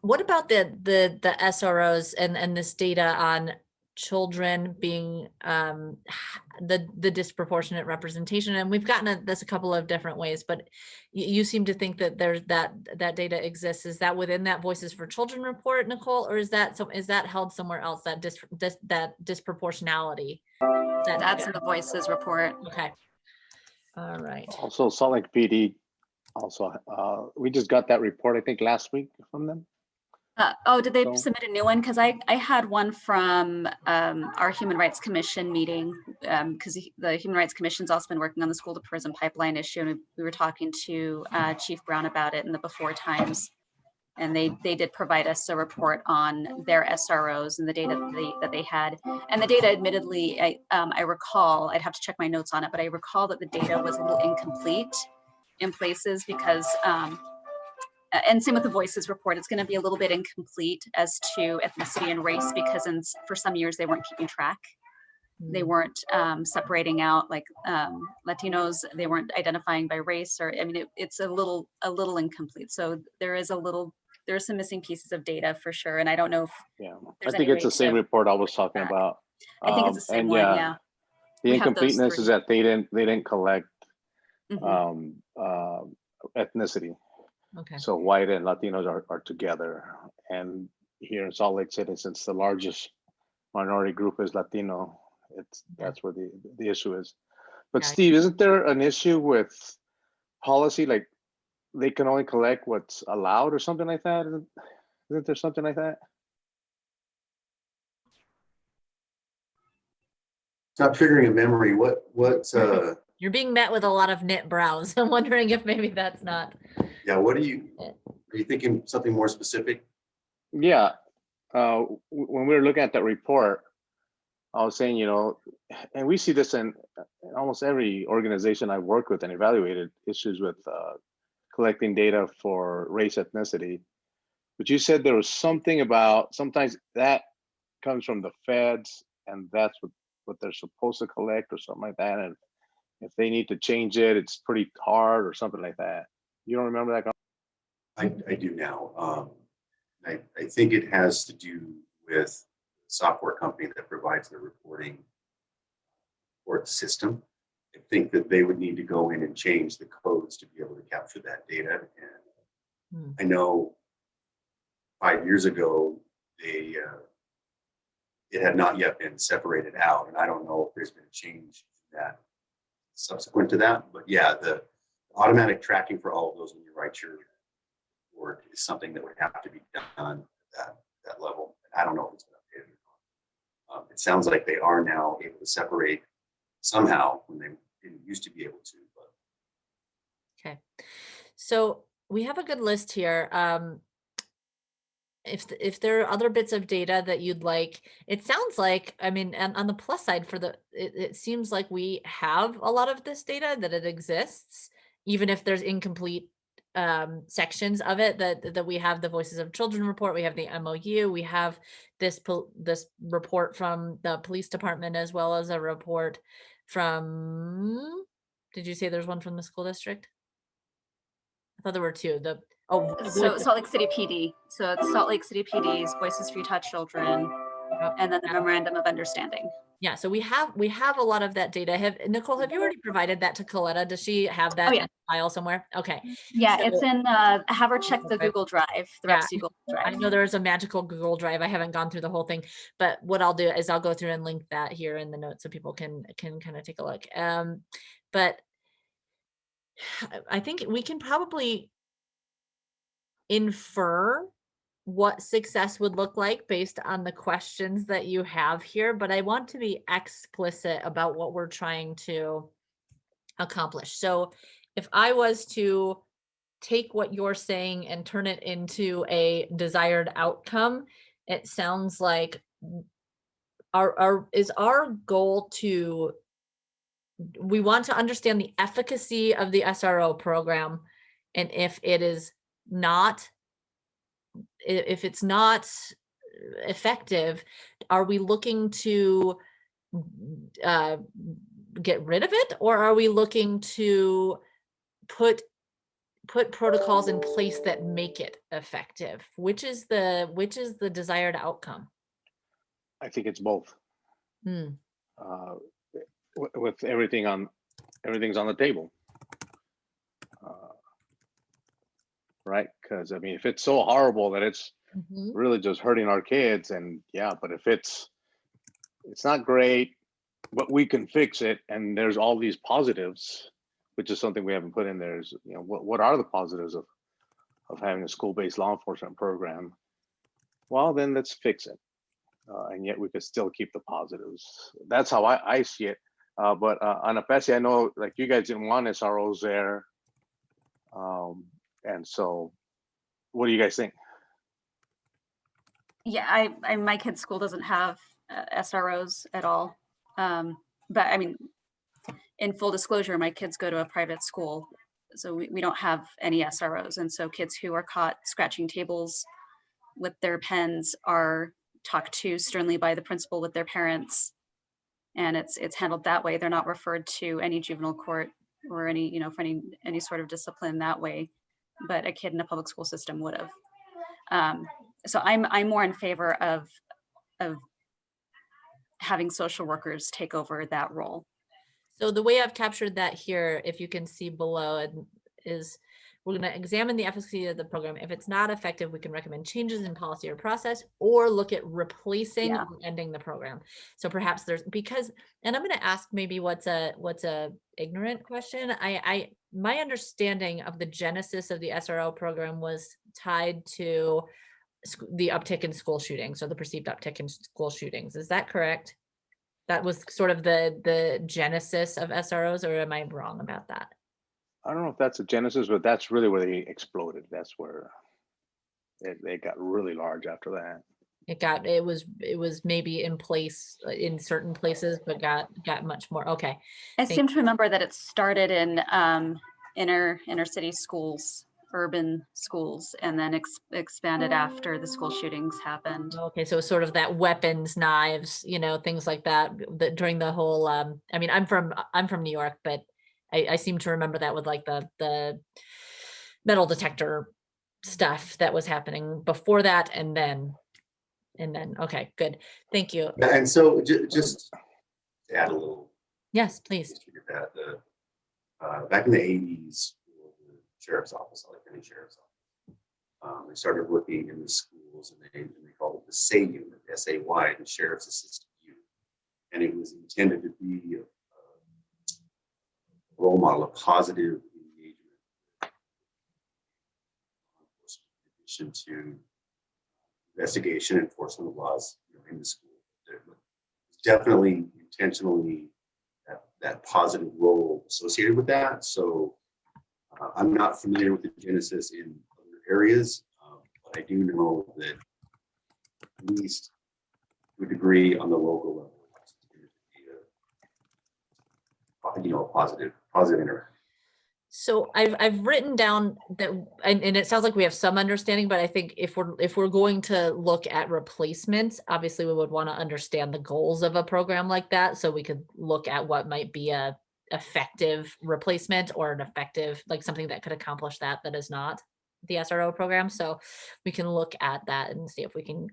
what about the SROs and this data on children being the disproportionate representation, and we've gotten at this a couple of different ways, but you seem to think that there's that data exists. Is that within that Voices for Children report, Nicole, or is that held somewhere else, that disproportionality? That's in the Voices report. Okay. All right. Also, Salt Lake PD, also, we just got that report, I think, last week from them. Oh, did they So- submit a new one? Because I had one from our Human Rights Commission meeting, because the Human Rights Commission's also been working on the school to prison pipeline issue, and we were talking to Chief Brown about it in the before times, and they did provide us a report on their SROs and the data that they had. And the data, admittedly, I recall, I'd have to check my notes on it, but I recall that the data was a little incomplete in places because and same with the Voices report, it's going to be a little bit incomplete as to ethnicity and race, because for some years they weren't keeping track. They weren't separating out like Latinos. They weren't identifying by race, or I mean, it's a little incomplete. So there's some missing pieces of data for sure. And I don't know if Yeah, I there's think any it's the way same to report I was talking track. about. I think it's the same and one. Yeah. The We have those incompleteness is three. that they didn't collect Mhm. ethnicity. Okay. So white and Latinos are together. And here in Salt Lake City, since the largest minority group is Latino, that's where the issue is. But Yeah. Steve, isn't there an issue with policy, like they can only collect what's allowed or something like that? Isn't there something like that? Stop triggering a memory. What You're being met with a lot of knit brows. I'm wondering if maybe that's not. yeah, are you thinking something more specific? Yeah. When we were looking at that report, I was saying, and we see this in almost every organization I've worked with and evaluated issues with collecting data for race, ethnicity. But you said there was something about sometimes that comes from the feds and that's what they're supposed to collect or something like that. And if they need to change it, it's pretty hard or something like that. You don't remember that? I do now. I think it has to do with the software company that provides the reporting or system. I think that they would need to go in and change the codes to be able to capture that data. And I know 5 years ago, it had not yet been separated out. And I don't know if there's been a change in that subsequent to that. But yeah, the automatic tracking for all of those when you write your report is something that would have to be done at that level. And I don't know if it's been updated or not. It sounds like they are now able to separate somehow when they didn't used to be able to. But. Okay. So we have a good list here. If there are other bits of data that you'd like, it sounds like, I mean, and on the plus side it seems like we have a lot of this data, that it exists, even if there's incomplete sections of it, that we have the Voices of Children report, we have the MOU, we have this report from the police department, as well as a report from, did you say there's one from the school district? I thought there were two. So Salt Lake City PD. So it's Salt Lake City PD's Voices for Utah Children, and then the Memorandum of Understanding. Yeah, so we have a lot of that data. Nicole, have you already provided that to Coletta? Does she have that in a file somewhere? Okay. Yeah, So, it's in. Have her check the Google Drive, the Yeah, Reps Google Drive. I know there's a magical Google Drive. I haven't gone through the whole thing, but what I'll do is I'll go through and link that here in the notes so people can kind of take a look. But I think we can probably infer what success would look like based on the questions that you have here, but I want to be explicit about what we're trying to accomplish. So if I was to take what you're saying and turn it into a desired outcome, it sounds like is our goal to, we want to understand the efficacy of the SRO program, and if it's not effective, are we looking to get rid of it, or are we looking to put protocols in place that make it effective? Which is the desired outcome? I think it's both. Hmm. with everything's on the table. Right? Because I mean, if it's so horrible that it's Mhm. really just hurting our kids, and yeah, but if it's not great, but we can fix it, and there's all these positives, which is something we haven't put in there. Is, you know, what are the positives of having a school-based law enforcement program? Well, then let's fix it, and yet we could still keep the positives. That's how I see it. But Anapesi, I know like you guys didn't want SROs there, and so what do you guys think? Yeah, I my kid's school doesn't have SROs at all. But I mean, in full disclosure, my kids go to a private school, so we don't have any SROs. And so kids who are caught scratching tables with their pens are talked to sternly by the principal with their parents. And it's handled that way. They're not referred to any juvenile court or any, you know, for any sort of discipline that way. But a kid in a public school system would have. So I'm more in favor of having social workers take over that role. So the way I've captured that here, if you can see below, is we're going to examine the efficacy of the program. If it's not effective, we can recommend changes in policy or process, or look at replacing or ending the program. So perhaps there's, because, and I'm going to ask maybe what's a ignorant question. My understanding of the genesis of the SRO program was tied to the uptick in school shootings, or the perceived uptick in school shootings. Is that correct? That was sort of the genesis of SROs, or am I wrong about that? I don't know if that's a genesis, but that's really where they exploded. That's where they got really large after that. It was maybe in place in certain places, but got much more. Okay. I seem to remember that it started in inner city schools, urban schools, and then expanded after the school shootings happened. Okay, so sort of that weapons, knives, you know, things like that, during the whole I mean, I'm from New York, but I seem to remember that with like the metal detector stuff that was happening before that, and then okay, good, thank you. And so just to add a little. Yes, please. History of that, back in the 80s, the sheriff's office, LA County Sheriff's Office, they started working in the schools, and they called it the SAY unit, SAY, the Sheriff's Assistant Unit, and it was intended to be a role model of positive engagement in addition to investigation and enforcement of laws, you know, in the school. There was definitely intentionally that positive role associated with that. So I'm not familiar with the genesis in other areas, but I do know that at least to a degree on the local level, it's going to be a positive interaction. So I've written down that, and it sounds like we have some understanding, but I think if we're going to look at replacements, obviously we would want to understand the goals of a program like that, so we could look at what might be a effective replacement, or an effective, like something that could accomplish that is not the SRO program. So we can look at that and see if we can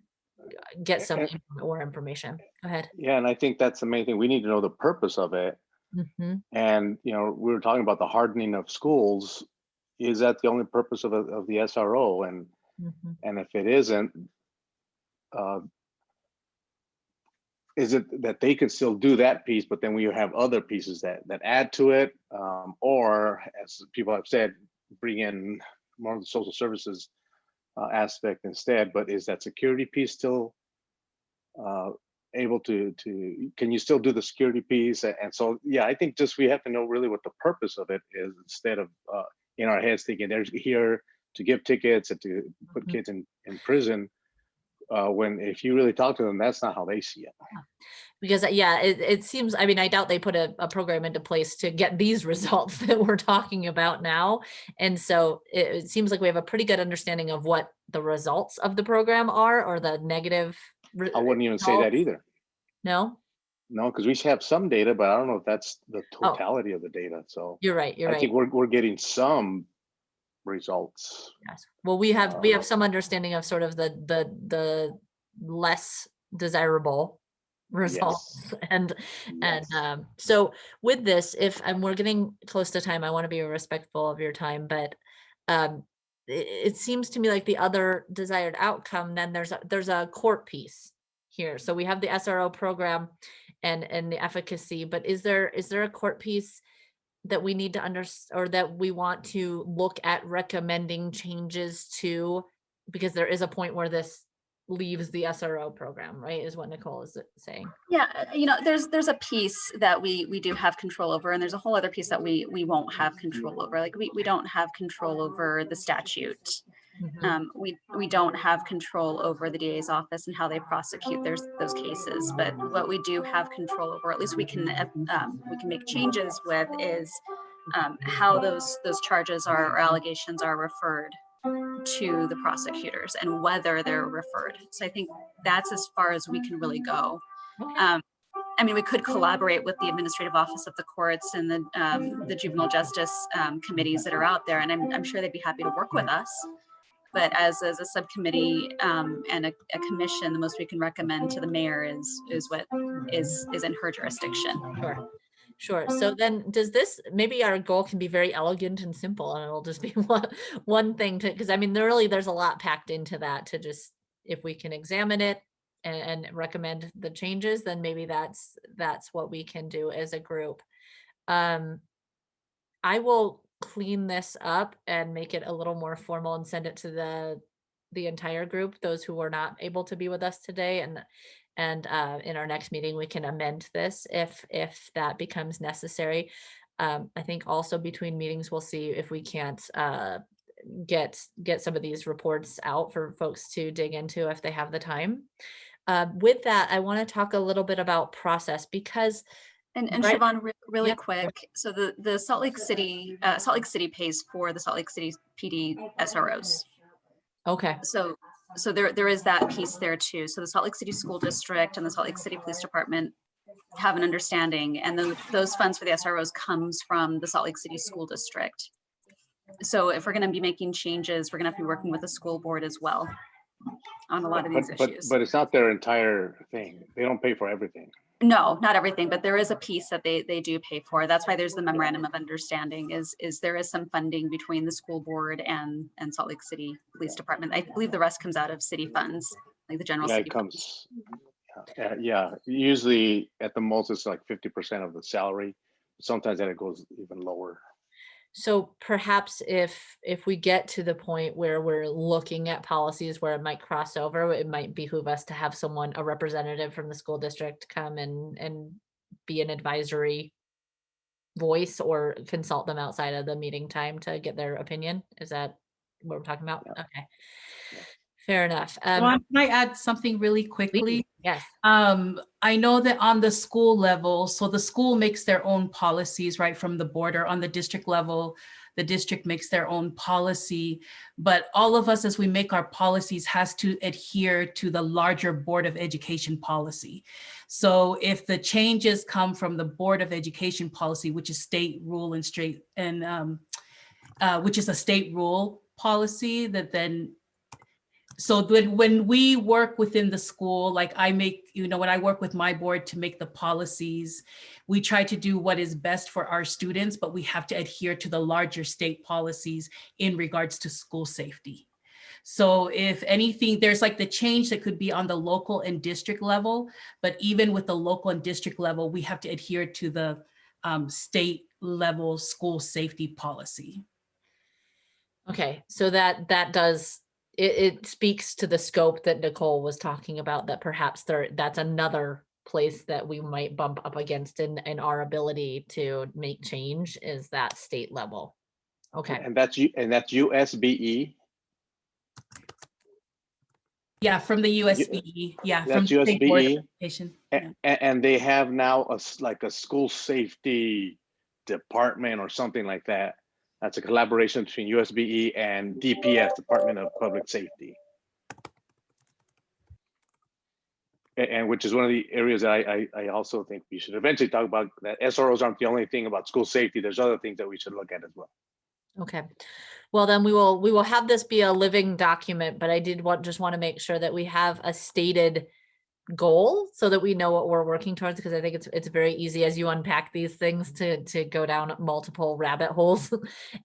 get some more information. Go ahead. Yeah, and I think that's the main thing. We need to know the purpose of it. Mm-hmm. And you know, we were talking about the hardening of schools. Is that the only purpose of the SRO? And Mm-hmm. and if it isn't, is it that they can still do that piece, but then we have other pieces that add to it, or as people have said, bring in more of the social services aspect instead? But is that security piece still able to can you still do the security piece? And so yeah, I think just we have to know really what the purpose of it is, instead of in our heads thinking they're here to give tickets and to put Mm-hmm. kids in prison, when if you really talk to them, that's not how they see it. Because yeah, it seems, I mean, I doubt they put a program into place to get these results that we're talking about now. And so it seems like we have a pretty good understanding of what the results of the program are, or the negative. I wouldn't even say that either. No, because we have some data, but I don't know if that's the totality of the data. So you're right. I think we're getting some results. Yes. Well, we have some understanding of sort of the less desirable results. And Yes. so with this, if and we're getting close to time, I want to be respectful of your time, but it seems to me like the other desired outcome, then there's a court piece here. So we have the SRO program and the efficacy, but is there a court piece that we need to or that we want to look at recommending changes to, because there is a point where this leaves the SRO program, right? Is what Nicole is saying. Yeah, there's a piece that we do have control over, and there's a whole other piece that we won't have control over. Like we don't have control over the statute. We don't have control over the DA's office and how they prosecute those cases. But what we do have control over, at least we can make changes with, is how those charges or allegations are referred to the prosecutors and whether they're referred. So I think that's as far as we can really go. Okay. I mean, we could collaborate with the administrative office of the courts and the juvenile justice committees that are out there, and I'm sure they'd be happy to work with us. But as a subcommittee and a commission, the most we can recommend to the mayor is what is in her jurisdiction. Sure. So then does this, maybe our goal can be very elegant and simple, and it'll just be one thing to, because I mean, there's a lot packed into that, to just, if we can examine it and recommend the changes, then maybe that's what we can do as a group. I will clean this up and make it a little more formal and send it to the entire group, those who were not able to be with us today, and in our next meeting we can amend this if that becomes necessary. I think also between meetings we'll see if we can't get some of these reports out for folks to dig into if they have the time. With that, I want to talk a little bit about process, because and right, Siobhan, really yep, quick. So the Salt Lake City pays for the Salt Lake City PD SROs. Okay. So there is that piece there too. So the Salt Lake City School District and the Salt Lake City Police Department have an understanding, and then those funds for the SROs comes from the Salt Lake City School District. So if we're going to be making changes, we're going to have to be working with the school board as well on a lot of these issues. But it's not their entire thing. They don't pay for everything. No, not everything, but there is a piece that they do pay for. That's why there's the memorandum of understanding is there is some funding between the school board and Salt Lake City Police Department. I believe the rest comes out of city funds, like the general city funds. Yeah, usually at the most it's like 50% of the salary. Sometimes that it goes even lower. So perhaps if we get to the point where we're looking at policies where it might cross over, it might behoove us to have a representative from the school district come and be an advisory voice, or consult them outside of the meeting time to get their opinion. Is that what we're talking about? Yeah. Okay. Yeah. Fair enough. Can I add something really quickly? Please. Yes. I know that on the school level, so the school makes their own policies, right, from the board, or on the district level, the district makes their own policy. But all of us, as we make our policies, has to adhere to the larger Board of Education policy. So if the changes come from the Board of Education policy, which is state rule which is a state rule policy, that then so when we work within the school, like I make, when I work with my board to make the policies, we try to do what is best for our students, but we have to adhere to the larger state policies in regards to school safety. So if anything, there's like the change that could be on the local and district level, but even with the local and district level, we have to adhere to the state level school safety policy. Okay, so that does, it speaks to the scope that Nicole was talking about, that perhaps that's another place that we might bump up against in our ability to make change, is that state level. Okay. And that's USBE. Yeah, from the USBE. Yeah, that's from USBE. Yeah. And they have now a school safety department or something like that. That's a collaboration between USBE and DPS, Department of Public Safety. And which is one of the areas that I also think we should eventually talk about, that SROs aren't the only thing about school safety. There's other things that we should look at as well. Okay. Well, then we will have this be a living document, but I just want to make sure that we have a stated goal so that we know what we're working towards, because I think it's very easy as you unpack these things to go down multiple rabbit holes.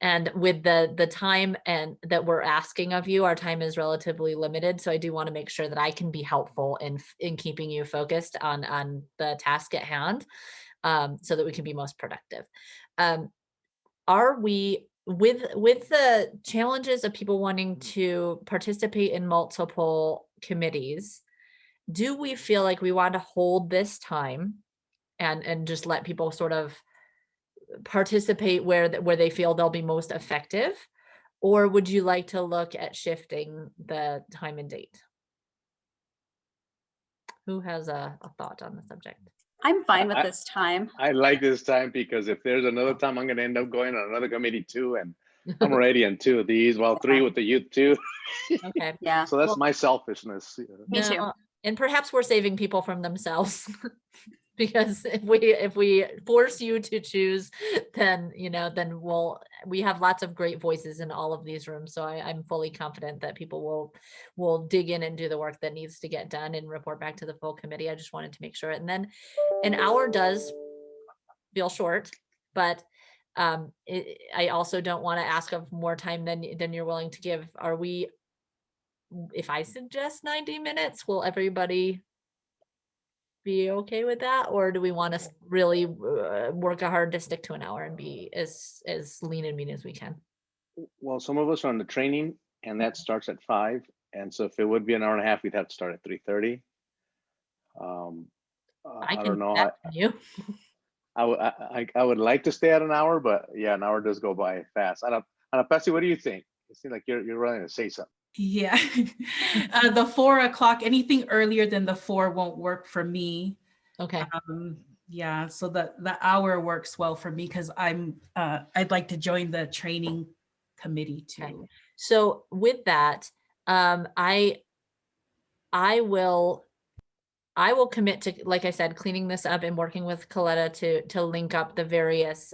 And with the time and that we're asking of you, our time is relatively limited. So I do want to make sure that I can be helpful in keeping you focused on the task at hand, so that we can be most productive. Are we with the challenges of people wanting to participate in multiple committees? Do we feel like we want to hold this time and just let people sort of participate where they feel they'll be most effective? Or would you like to look at shifting the time and date? Who has a thought on the subject? I'm fine with this time. I like this time because if there's another time, I'm going to end up going on another committee too. And I'm already on 2 of these, well, 3 with the youth too. Okay. Yeah. So that's Well, my selfishness. Me too. no, and perhaps we're saving people from themselves. Because if we force you to choose, then we have lots of great voices in all of these rooms. So I'm fully confident that people will dig in and do the work that needs to get done and report back to the full committee. I just wanted to make sure. And then an hour does feel short, but I also don't want to ask of more time than you're willing to give. If I suggest 90 minutes, will everybody be okay with that, or do we want to really work hard to stick to an hour and be as lean and mean as we can? Well, some of us are on the training and that starts at 5. And so if it would be an hour and a half, we'd have to start at 3:30. I don't can know. do that for you. I would like to stay at an hour, but yeah, an hour does go by fast. I don't, Patsy, what do you think? It seems like you're running to say something. Yeah. The 4 o'clock, anything earlier than the 4 won't work for me. Okay. Yeah, so the hour works well for me because I'd like to join the training committee too. Okay. So with that, I will commit to, like I said, cleaning this up and working with Coletta to link up the various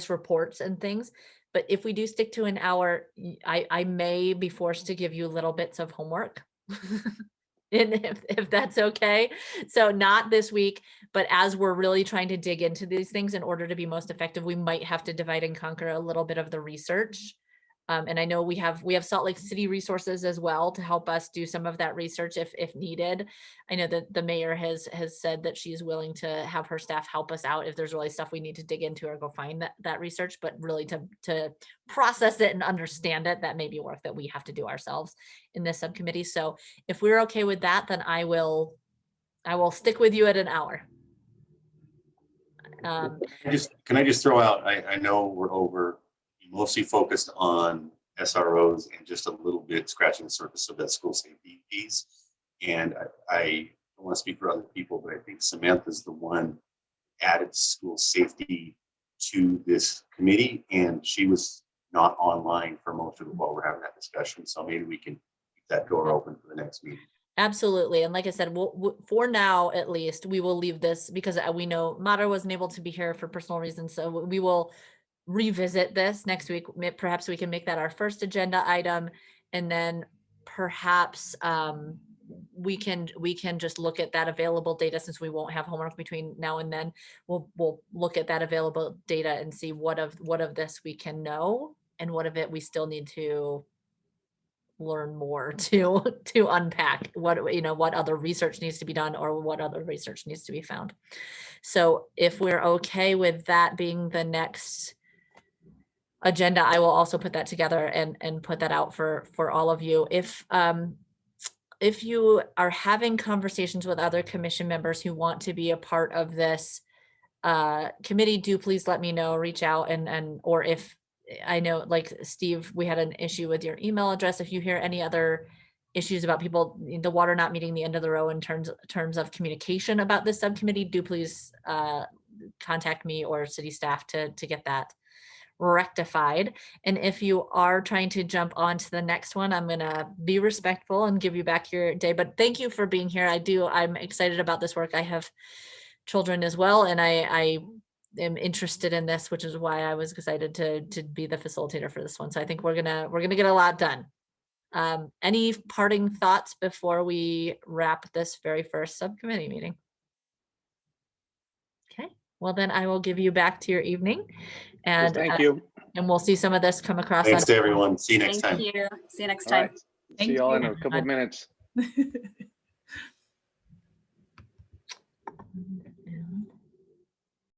reports and things. But if we do stick to an hour, I may be forced to give you little bits of homework. And if that's okay. So not this week, but as we're really trying to dig into these things in order to be most effective, we might have to divide and conquer a little bit of the research. And I know we have Salt Lake City resources as well to help us do some of that research if needed. I know that the mayor has said that she's willing to have her staff help us out if there's really stuff we need to dig into or go find that research, but really to process it and understand it, that may be work that we have to do ourselves in this subcommittee. So if we're okay with that, then I will stick with you at an hour. Can I just throw out, I know we're over mostly focused on SROs and just a little bit scratching the surface of that school safety piece. And I don't want to speak for other people, but I think Samantha's the one added school safety to this committee, and she was not online for most of it while we're having that discussion. So maybe we can keep that door open for the next meeting. Absolutely. And like I said, for now, at least, we will leave this because we know Mara wasn't able to be here for personal reasons. So we will revisit this next week. Perhaps we can make that our first agenda item, and then perhaps we can just look at that available data, since we won't have homework between now and then. We'll look at that available data and see what of this we can know and what of it we still need to learn more to unpack, what other research needs to be done or what other research needs to be found. So if we're okay with that being the next agenda, I will also put that together and put that out for all of you. If you are having conversations with other commission members who want to be a part of this committee, do please let me know, reach out, or if I know, like Steve, we had an issue with your email address. If you hear any other issues about people, the water not meeting the end of the row in terms of communication about this subcommittee, do please contact me or city staff to get that rectified. And if you are trying to jump on to the next one, I'm gonna be respectful and give you back your day, but thank you for being here. I'm excited about this work. I have children as well, and I am interested in this, which is why I was excited to be the facilitator for this one. So I think we're gonna get a lot done. Any parting thoughts before we wrap this very first subcommittee meeting? Okay, well then I will give you back to your evening, and Thank you. and we'll see some of this come across. Thanks to everyone. See you next Thank time. you. See you next All time. right. Thank See y'all in you. a couple of minutes.